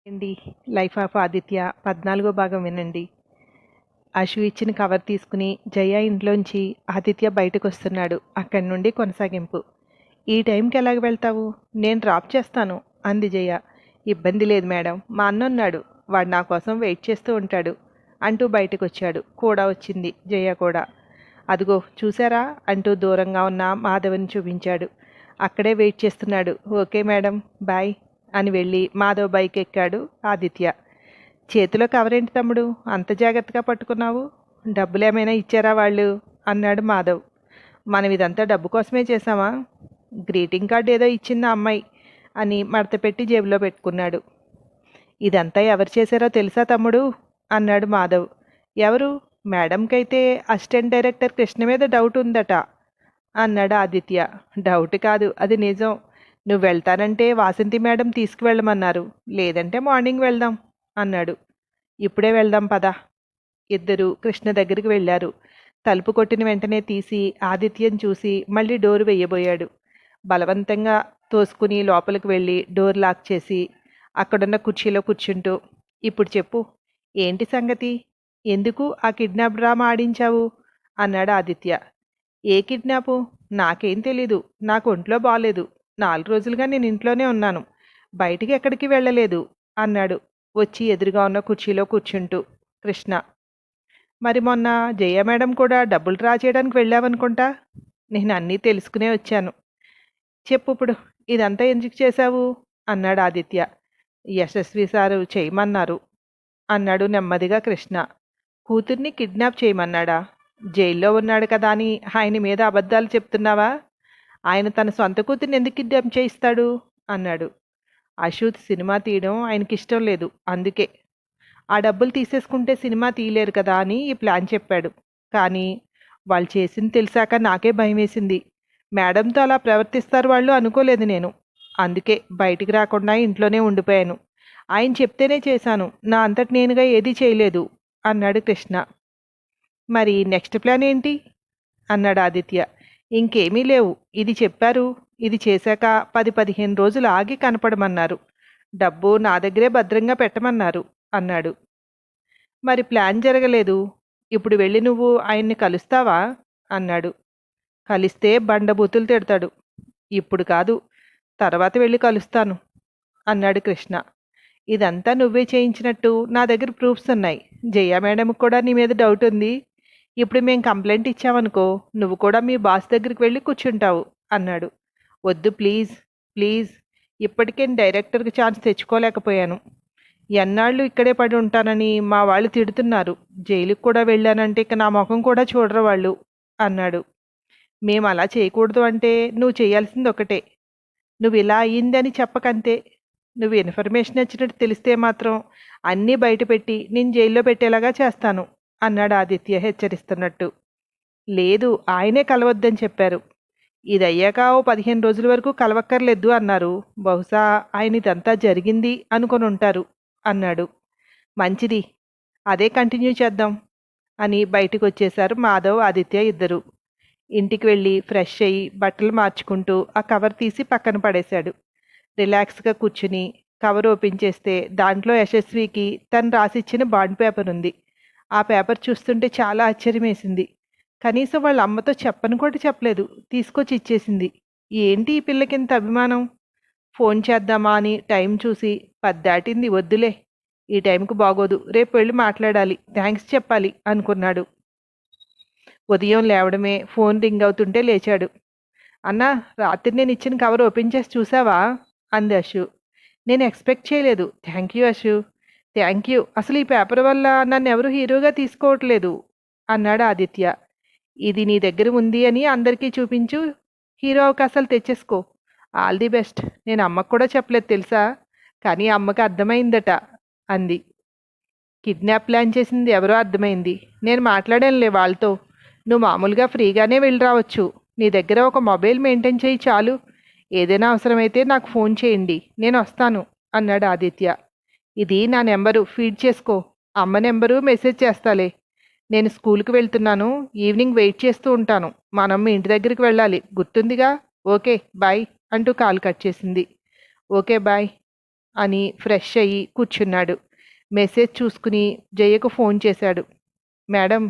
అండి. 'Life of Aditya' 14వ భాగం వినండి. అశు ఇచ్చిన కవర్ తీసుకుని జయ ఇంట్లోంచి ఆదిత్య బయటకొస్తున్నాడు. అక్కడి నుండి కొనసాగింపు. ఈ టైంకి ఎలాగ వెళ్తావు? నేను డ్రాప్ చేస్తాను అంది జయ. ఇబ్బంది లేదు మేడం, మా అన్నున్నాడు, వాడు నా కోసం వెయిట్ చేస్తూ ఉంటాడు అంటూ బయటకొచ్చాడు. కూడా వచ్చింది జయ కూడా. అదిగో చూసారా అంటూ దూరంగా ఉన్న మాధవ్ని చూపించాడు. అక్కడే వెయిట్ చేస్తున్నాడు. ఓకే మేడం, బాయ్ అని వెళ్ళి మాధవ్ బైక్ ఎక్కాడు ఆదిత్య. చేతిలో కవరేంటి తమ్ముడు, అంత జాగ్రత్తగా పట్టుకున్నావు? డబ్బులు ఏమైనా ఇచ్చారా వాళ్ళు అన్నాడు మాధవ్. మనం ఇదంతా డబ్బు కోసమే చేశామా? గ్రీటింగ్ కార్డు ఏదో ఇచ్చింది ఆ అమ్మాయి అని మడత పెట్టి జేబులో పెట్టుకున్నాడు. ఇదంతా ఎవరు చేశారో తెలుసా తమ్ముడు అన్నాడు మాధవ్. ఎవరు? మేడంకైతే అసిస్టెంట్ డైరెక్టర్ కృష్ణ మీద డౌట్ ఉందట అన్నాడు ఆదిత్య. డౌట్ కాదు, అది నిజం. నువ్వు వెళ్తానంటే వాసంతి మేడం తీసుకువెళ్ళమన్నారు, లేదంటే మార్నింగ్ వెళ్దాం అన్నాడు. ఇప్పుడే వెళ్దాం పదా. ఇద్దరు కృష్ణ దగ్గరికి వెళ్ళారు. తలుపు కొట్టిన వెంటనే తీసి ఆదిత్యం చూసి మళ్ళీ డోరు వెయ్యబోయాడు. బలవంతంగా తోసుకుని లోపలికి వెళ్ళి డోర్ లాక్ చేసి అక్కడున్న కుర్చీలో కూర్చుంటూ, ఇప్పుడు చెప్పు, ఏంటి సంగతి? ఎందుకు ఆ కిడ్నాప్ డ్రామా ఆడించావు అన్నాడు ఆదిత్య. ఏ కిడ్నాపు? నాకేం తెలీదు. నాకు ఒంట్లో బాలేదు. 4 రోజులుగా నేను ఇంట్లోనే ఉన్నాను, బయటికి ఎక్కడికి వెళ్ళలేదు అన్నాడు వచ్చి ఎదురుగా ఉన్న కుర్చీలో కూర్చుంటూ. కృష్ణ: మరి మొన్న జయ మేడం కూడా డబ్బులు డ్రా చేయడానికి వెళ్ళావనుకుంటా. నేను అన్నీ తెలుసుకునే వచ్చాను. చెప్పు ఇప్పుడు, ఇదంతా ఎందుకు చేశావు అన్నాడు ఆదిత్య. యశస్వి సారు చేయమన్నారు అన్నాడు నెమ్మదిగా కృష్ణ. కూతుర్ని కిడ్నాప్ చేయమన్నాడా? జైల్లో ఉన్నాడు కదా అని ఆయన మీద అబద్ధాలు చెప్తున్నావా? ఆయన తన సొంత కూతుర్ని ఎందుకు కిడ్నాప్ చేయిస్తాడు అన్నాడు. అశూత్ సినిమా తీయడం ఆయనకి ఇష్టం లేదు, అందుకే. ఆ డబ్బులు తీసేసుకుంటే సినిమా తీయలేరు కదా అని ఈ ప్లాన్ చెప్పాడు. కానీ వాళ్ళు చేసింది తెలిసాక నాకే భయం వేసింది. మేడంతో అలా ప్రవర్తిస్తారు వాళ్ళు అనుకోలేదు నేను. అందుకే బయటికి రాకుండా ఇంట్లోనే ఉండిపోయాను. ఆయన చెప్తేనే చేశాను, నా అంతటి నేనుగా ఏదీ చేయలేదు అన్నాడు కృష్ణ. మరి నెక్స్ట్ ప్లాన్ ఏంటి అన్నాడు ఆదిత్య. ఇంకేమీ లేవు, ఇది చెప్పారు, ఇది చేశాక 10-15 రోజులు ఆగి కనపడమన్నారు. డబ్బు నా దగ్గరే భద్రంగా పెట్టమన్నారు అన్నాడు. మరి ప్లాన్ జరగలేదు. ఇప్పుడు వెళ్ళి నువ్వు ఆయన్ని కలుస్తావా అన్నాడు. కలిస్తే బండబూతులు తిడతాడు. ఇప్పుడు కాదు, తర్వాత వెళ్ళి కలుస్తాను అన్నాడు కృష్ణ. ఇదంతా నువ్వే చేయించినట్టు నా దగ్గర ప్రూఫ్స్ ఉన్నాయి. జయ మేడంకి కూడా నీ మీద డౌట్ ఉంది. ఇప్పుడు మేము కంప్లైంట్ ఇచ్చామనుకో, నువ్వు కూడా మీ బాస్ దగ్గరికి వెళ్ళి కూర్చుంటావు అన్నాడు. వద్దు ప్లీజ్, ప్లీజ్. ఇప్పటికే డైరెక్టర్కి ఛాన్స్ తెచ్చుకోలేకపోయాను. ఎన్నాళ్ళు ఇక్కడే పడి ఉంటానని మా వాళ్ళు తిడుతున్నారు. జైలుకి కూడా వెళ్ళానంటే ఇక నా ముఖం కూడా చూడరు వాళ్ళు అన్నాడు. మేము అలా చేయకూడదు అంటే నువ్వు చేయాల్సింది ఒకటే, నువ్వు ఇలా అయ్యిందని చెప్పకంతే. నువ్వు ఇన్ఫర్మేషన్ ఇచ్చినట్టు తెలిస్తే మాత్రం అన్నీ బయటపెట్టి నేను జైల్లో పెట్టేలాగా చేస్తాను అన్నాడు ఆదిత్య హెచ్చరిస్తున్నట్టు. లేదు, ఆయనే కలవద్దని చెప్పారు. ఇది అయ్యాక ఓ 15 రోజుల వరకు కలవక్కర్లేదు అన్నారు. బహుశా ఆయన ఇదంతా జరిగింది అనుకొని ఉంటారు అన్నాడు. మంచిది, అదే కంటిన్యూ చేద్దాం అని బయటికి వచ్చేశారు మాధవ్ ఆదిత్య ఇద్దరు. ఇంటికి వెళ్ళి ఫ్రెష్ అయ్యి బట్టలు మార్చుకుంటూ ఆ కవర్ తీసి పక్కన పడేశాడు. రిలాక్స్గా కూర్చుని కవర్ ఓపెన్ చేస్తే దాంట్లో యశస్వికి తను రాసిచ్చిన బాండ్ పేపర్ ఉంది. ఆ పేపర్ చూస్తుంటే చాలా ఆశ్చర్యం వేసింది. కనీసం వాళ్ళ అమ్మతో చెప్పని కూడా చెప్పలేదు, తీసుకొచ్చి ఇచ్చేసింది. ఏంటి ఈ పిల్లకి ఇంత అభిమానం? ఫోన్ చేద్దామా అని టైం చూసి 10 దాటింది, వద్దులే, ఈ టైంకి బాగోదు, రేపు వెళ్ళి మాట్లాడాలి, థ్యాంక్స్ చెప్పాలి అనుకున్నాడు. ఉదయం లేవడమే ఫోన్ రింగ్ అవుతుంటే లేచాడు. అన్నా, రాత్రి నేను ఇచ్చిన కవర్ ఓపెన్ చేసి చూసావా అంది అశు. నేను ఎక్స్పెక్ట్ చేయలేదు. Thank you Ashu, thank you. అసలు ఈ పేపర్ వల్ల నన్ను ఎవరు హీరోగా తీసుకోవట్లేదు అన్నాడు ఆదిత్య. ఇది నీ దగ్గర ఉంది అని అందరికీ చూపించు, హీరో అవకాశాలు తెచ్చేసుకో. All the best. నేను అమ్మకు కూడా చెప్పలేదు తెలుసా, కానీ అమ్మకి అర్థమైందట అంది. కిడ్నాప్ ప్లాన్ చేసింది ఎవరో అర్థమైంది. నేను మాట్లాడానులే వాళ్ళతో. నువ్వు మామూలుగా ఫ్రీగానే వెళ్ళి రావచ్చు. నీ దగ్గర ఒక మొబైల్ మెయింటైన్ చేయి చాలు. ఏదైనా అవసరమైతే నాకు ఫోన్ చేయండి, నేను వస్తాను అన్నాడు ఆదిత్య. ఇది నా నెంబరు, ఫీడ్ చేసుకో. అమ్మ నెంబరు మెసేజ్ చేస్తాలే. నేను స్కూల్కి వెళ్తున్నాను, ఈవినింగ్ వెయిట్ చేస్తూ ఉంటాను. మనం మీ ఇంటి దగ్గరికి వెళ్ళాలి, గుర్తుందిగా? ఓకే బాయ్ అంటూ కాల్ కట్ చేసింది. Okay bye. అని ఫ్రెష్ అయ్యి కూర్చున్నాడు. మెసేజ్ చూసుకుని జయకు ఫోన్ చేశాడు. మేడం,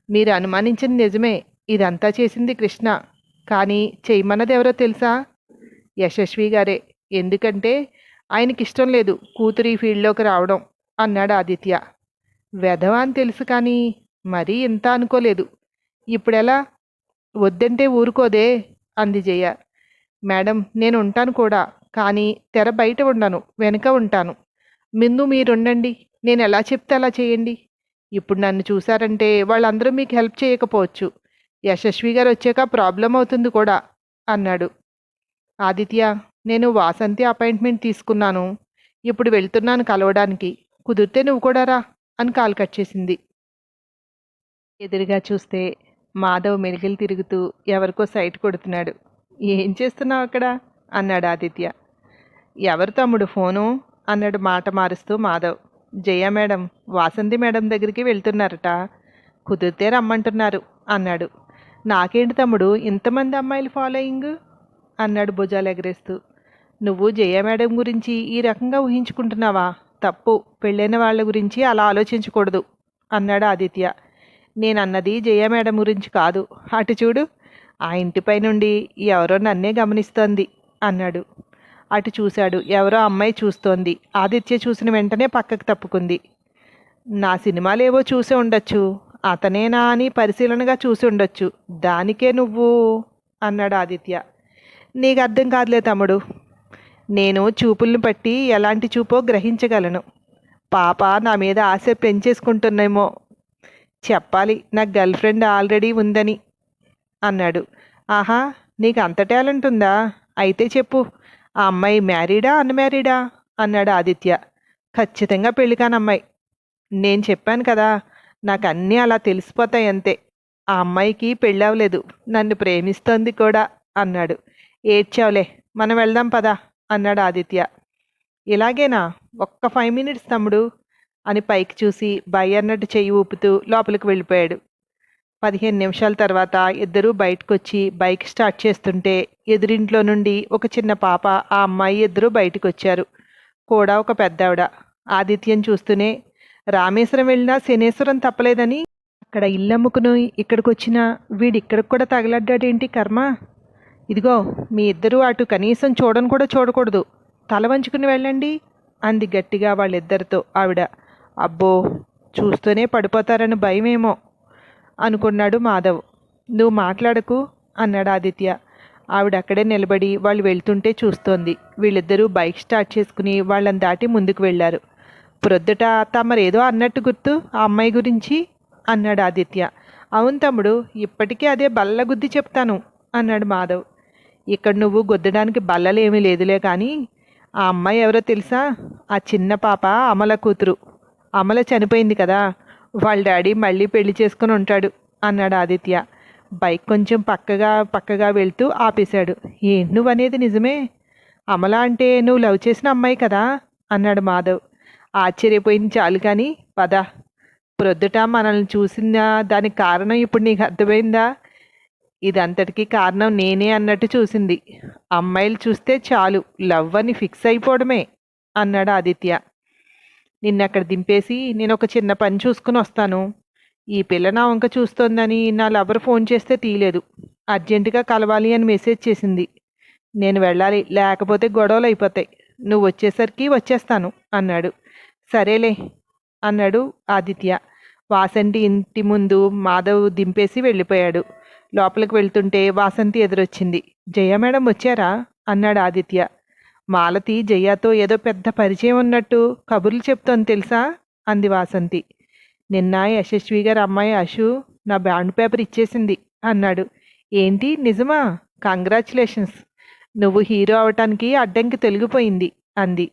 మీరు అనుమానించింది నిజమే. ఇదంతా చేసింది కృష్ణ. కానీ చేయమన్నది ఎవరో తెలుసా? యశస్వి గారే. ఎందుకంటే ఆయనకి ఇష్టం లేదు కూతురు ఈ ఫీల్డ్లోకి రావడం అన్నాడు ఆదిత్య. వెధవ అని తెలుసు కానీ మరీ ఇంత అనుకోలేదు. ఇప్పుడెలా? వద్దంటే ఊరుకోదే అంది జయ. మేడం, నేను ఉంటాను కూడా, కానీ తెర బయట ఉండను, వెనుక ఉంటాను. ముందు మీరుండండి, నేను ఎలా చెప్తే అలా చేయండి. ఇప్పుడు నన్ను చూశారంటే వాళ్ళందరూ మీకు హెల్ప్ చేయకపోవచ్చు. యశస్వి గారు వచ్చాక ప్రాబ్లం అవుతుంది కూడా అన్నాడు. ఆదిత్య, నేను వాసంతి అపాయింట్మెంట్ తీసుకున్నాను. ఇప్పుడు వెళ్తున్నాను కలవడానికి. కుదిరితే నువ్వు కూడా రా అని కాల్ కట్ చేసింది. ఎదురుగా చూస్తే మాధవ్ మెలికలు తిరుగుతూ ఎవరికో సైట్ కొడుతున్నాడు. ఏం చేస్తున్నావు అక్కడ అన్నాడు ఆదిత్య. ఎవరు తమ్ముడు ఫోను అన్నాడు మాట మారుస్తూ మాధవ్. జయ మేడం వాసంతి మేడం దగ్గరికి వెళ్తున్నారట. కుదిరితే రమ్మంటున్నారు అన్నాడు. నాకేంటి తమ్ముడు ఇంతమంది అమ్మాయిలు ఫాలోయింగ్ అన్నాడు భుజాలు ఎగరేస్తూ. నువ్వు జయ మేడం గురించి ఈ రకంగా ఊహించుకుంటున్నావా? తప్పు. పెళ్ళైన వాళ్ళ గురించి అలా ఆలోచించకూడదు అన్నాడు ఆదిత్య. నేనన్నది జయ మేడం గురించి కాదు. అటు చూడు, ఆ ఇంటిపై నుండి ఎవరో నన్నే గమనిస్తోంది అన్నాడు. అటు చూశాడు. ఎవరో అమ్మాయి చూస్తోంది. ఆదిత్య చూసిన వెంటనే పక్కకు తప్పుకుంది. నా సినిమాలేవో చూసి ఉండొచ్చు, అతనేనా అని పరిశీలనగా చూసి ఉండొచ్చు, దానికే నువ్వు అన్నాడు ఆదిత్య. నీకు అర్థం కాదులే తమ్ముడు. నేను చూపుల్ని బట్టి ఎలాంటి చూపో గ్రహించగలను. పాప నా మీద ఆశ పెంచేసుకుంటున్నేమో. చెప్పాలి, నా గర్ల్ ఫ్రెండ్ ఆల్రెడీ ఉందని అన్నాడు. ఆహా, నీకు అంత టాలెంట్ ఉందా? అయితే చెప్పు, ఆ అమ్మాయి మ్యారీడా అన్మ్యారీడా అన్నాడు ఆదిత్య. ఖచ్చితంగా పెళ్ళికాని అమ్మాయి. నేను చెప్పాను కదా, నాకు అన్నీ అలా తెలిసిపోతాయి అంతే. ఆ అమ్మాయికి పెళ్ళవలేదు, నన్ను ప్రేమిస్తోంది కూడా అన్నాడు. ఏడ్చావులే, మనం వెళ్దాం పదా అన్నాడు ఆదిత్య. ఇలాగేనా? ఒక్క 5 minutes తమ్ముడు అని పైకి చూసి బై అన్నట్టు చెయ్యి ఊపుతూ లోపలికి వెళ్ళిపోయాడు. 15 నిమిషాల తర్వాత ఇద్దరూ బయటకొచ్చి బైక్ స్టార్ట్ చేస్తుంటే ఎదురింట్లో నుండి ఒక చిన్న పాప, ఆ అమ్మాయి ఇద్దరూ బయటకు వచ్చారు. కూడా ఒక పెద్దావిడ. ఆదిత్యం చూస్తూనే, రామేశ్వరం వెళ్ళినా శనేశ్వరం తప్పలేదని అక్కడ ఇల్లమ్ముకుని ఇక్కడికి వచ్చినా వీడిక్కడికి కూడా తగలడ్డాడేంటి కర్మ. ఇదిగో, మీ ఇద్దరూ అటు కనీసం చూడను కూడా చూడకూడదు, తల వంచుకుని వెళ్ళండి అంది గట్టిగా వాళ్ళిద్దరితో ఆవిడ. అబ్బో, చూస్తూనే పడిపోతారని భయమేమో అనుకున్నాడు మాధవ్. నువ్వు మాట్లాడకు అన్నాడు ఆదిత్య. ఆవిడ అక్కడే నిలబడి వాళ్ళు వెళ్తుంటే చూస్తోంది. వీళ్ళిద్దరూ బైక్ స్టార్ట్ చేసుకుని వాళ్ళని దాటి ముందుకు వెళ్ళారు. ప్రొద్దుట తమరేదో అన్నట్టు గుర్తు ఆ అమ్మాయి గురించి అన్నాడు ఆదిత్య. అవును తమ్ముడు, ఇప్పటికీ అదే బల్ల గుద్ది చెప్తాను అన్నాడు మాధవ్. ఇక్కడ నువ్వు గుద్దడానికి బల్లలేమీ లేదులే, కానీ ఆ అమ్మాయి ఎవరో తెలుసా? ఆ చిన్న పాప అమల కూతురు. అమల చనిపోయింది కదా, వాళ్ళ డాడీ మళ్ళీ పెళ్లి చేసుకుని ఉంటాడు అన్నాడు ఆదిత్య. బైక్ కొంచెం పక్కగా వెళ్తూ ఆపేశాడు. ఏంటి నువ్వనేది నిజమే? అమల అంటే నువ్వు లవ్ చేసిన అమ్మాయి కదా అన్నాడు మాధవ్. ఆశ్చర్యపోయింది చాలు కానీ పద. ప్రొద్దుట మనల్ని చూసిన దానికి కారణం ఇప్పుడు నీకు అర్థమైందా? ఇదంతటికీ కారణం నేనే అన్నట్టు చూసింది. అమ్మాయిలు చూస్తే చాలు లవ్ అని ఫిక్స్ అయిపోవడమే అన్నాడు ఆదిత్య. నిన్నక్కడ దింపేసి నేను ఒక చిన్న పని చూసుకుని వస్తాను. ఈ పిల్ల నా వంక చూస్తోందని నా లవర్ ఫోన్ చేస్తే తీయలేదు. అర్జెంటుగా కలవాలి అని మెసేజ్ చేసింది. నేను వెళ్ళాలి, లేకపోతే గొడవలు అయిపోతాయి. నువ్వు వచ్చేసరికి వచ్చేస్తాను అన్నాడు. సరేలే అన్నాడు ఆదిత్య. వాసంతి ఇంటి ముందు మాధవ్ దింపేసి వెళ్ళిపోయాడు. లోపలికి వెళ్తుంటే వాసంతి ఎదురొచ్చింది. జయ మేడం వచ్చారా అన్నాడు ఆదిత్య. మాలతి జయ్యాతో ఏదో పెద్ద పరిచయం ఉన్నట్టు కబుర్లు చెప్తోంది తెలుసా అంది వాసంతి. నిన్న యశస్వి గారి అమ్మాయి అశు నా బాండ్ పేపర్ ఇచ్చేసింది అన్నాడు. ఏంటి, నిజమా? కంగ్రాచులేషన్స్, నువ్వు హీరో అవటానికి అడ్డంకి తొలగిపోయింది అంది.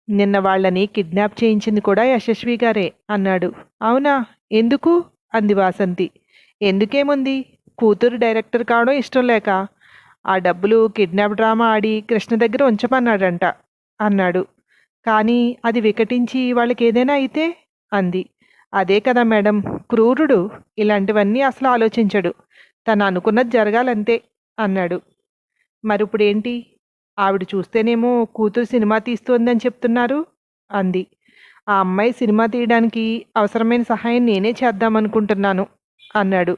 నిన్న వాళ్ళని కిడ్నాప్ చేయించింది కూడా యశస్వి గారే అన్నాడు. అవునా, ఎందుకు అంది వాసంతి. ఎందుకేముంది, కూతురు డైరెక్టర్ కావడం ఇష్టం లేక ఆ డబ్బులు కిడ్నాప్ డ్రామా ఆడి కృష్ణ దగ్గర ఉంచమన్నాడంట అన్నాడు. కానీ అది వికటించి వాళ్ళకి ఏదైనా అయితే అంది. అదే కదా మేడం, క్రూరుడు ఇలాంటివన్నీ అసలు ఆలోచించడు. తను అనుకున్నది జరగాలంతే అన్నాడు. మరిప్పుడేంటి? ఆవిడ చూస్తేనేమో కూతురు సినిమా తీస్తోందని చెప్తున్నారు అంది. ఆ అమ్మాయి సినిమా తీయడానికి అవసరమైన సహాయం నేనే చేద్దామనుకుంటున్నాను అన్నాడు.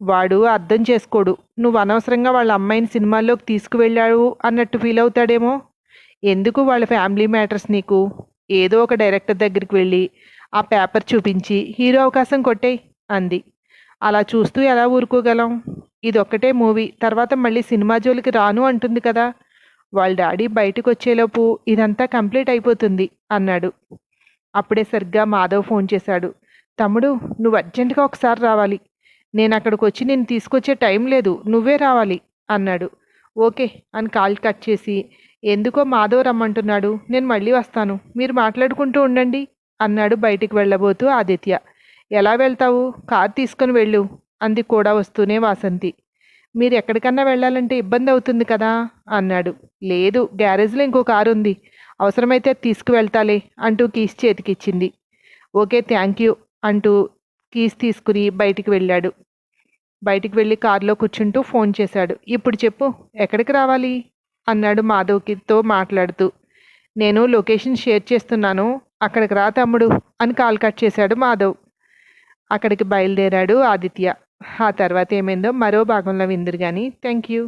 వాడు అర్థం చేసుకోడు. నువ్వు అనవసరంగా వాళ్ళ అమ్మాయిని సినిమాల్లోకి తీసుకువెళ్ళావు అన్నట్టు ఫీల్ అవుతాడేమో. ఎందుకు వాళ్ళ ఫ్యామిలీ మ్యాటర్స్ నీకు? ఏదో ఒక డైరెక్టర్ దగ్గరికి వెళ్ళి ఆ పేపర్ చూపించి హీరో అవకాశం కొట్టేయి అంది. అలా చూస్తూ ఎలా ఊరుకోగలం? ఇదొక్కటే మూవీ, తర్వాత మళ్ళీ సినిమా జోలికి రాను అంటుంది కదా. వాళ్ళ డాడీ బయటకు వచ్చేలోపు ఇదంతా కంప్లీట్ అయిపోతుంది అన్నాడు. అప్పుడే సరిగ్గా మాధవ్ ఫోన్ చేశాడు. తమ్ముడు, నువ్వు అర్జెంటుగా ఒకసారి రావాలి. నేను అక్కడికి వచ్చి నేను తీసుకొచ్చే టైం లేదు, నువ్వే రావాలి అన్నాడు. ఓకే అని కాల్ కట్ చేసి, ఎందుకో మాధవ్ రమ్మంటున్నాడు, నేను మళ్ళీ వస్తాను, మీరు మాట్లాడుకుంటూ ఉండండి అన్నాడు బయటికి వెళ్ళబోతూ ఆదిత్య. ఎలా వెళ్తావు? కార్ తీసుకుని వెళ్ళు అంది కూడా వస్తూనే వాసంతి. మీరు ఎక్కడికన్నా వెళ్ళాలంటే ఇబ్బంది అవుతుంది కదా అన్నాడు. లేదు, గ్యారేజ్లో ఇంకో కారు ఉంది, అవసరమైతే అది తీసుకువెళ్తాలే అంటూ కీస్ చేతికిచ్చింది. ఓకే థ్యాంక్ యూ అంటూ కీస్ తీసుకుని బయటికి వెళ్ళాడు. బయటికి వెళ్ళి కారులో కూర్చుంటూ ఫోన్ చేశాడు. ఇప్పుడు చెప్పు, ఎక్కడికి రావాలి అన్నాడు మాధవ్కితో మాట్లాడుతూ. నేను లొకేషన్ షేర్ చేస్తున్నాను, అక్కడికి రా తమ్ముడు అని కాల్ కట్ చేశాడు మాధవ్. అక్కడికి బయలుదేరాడు ఆదిత్య. ఆ తర్వాత ఏమైందో మరో భాగంలో విందురు కానీ. Thank you.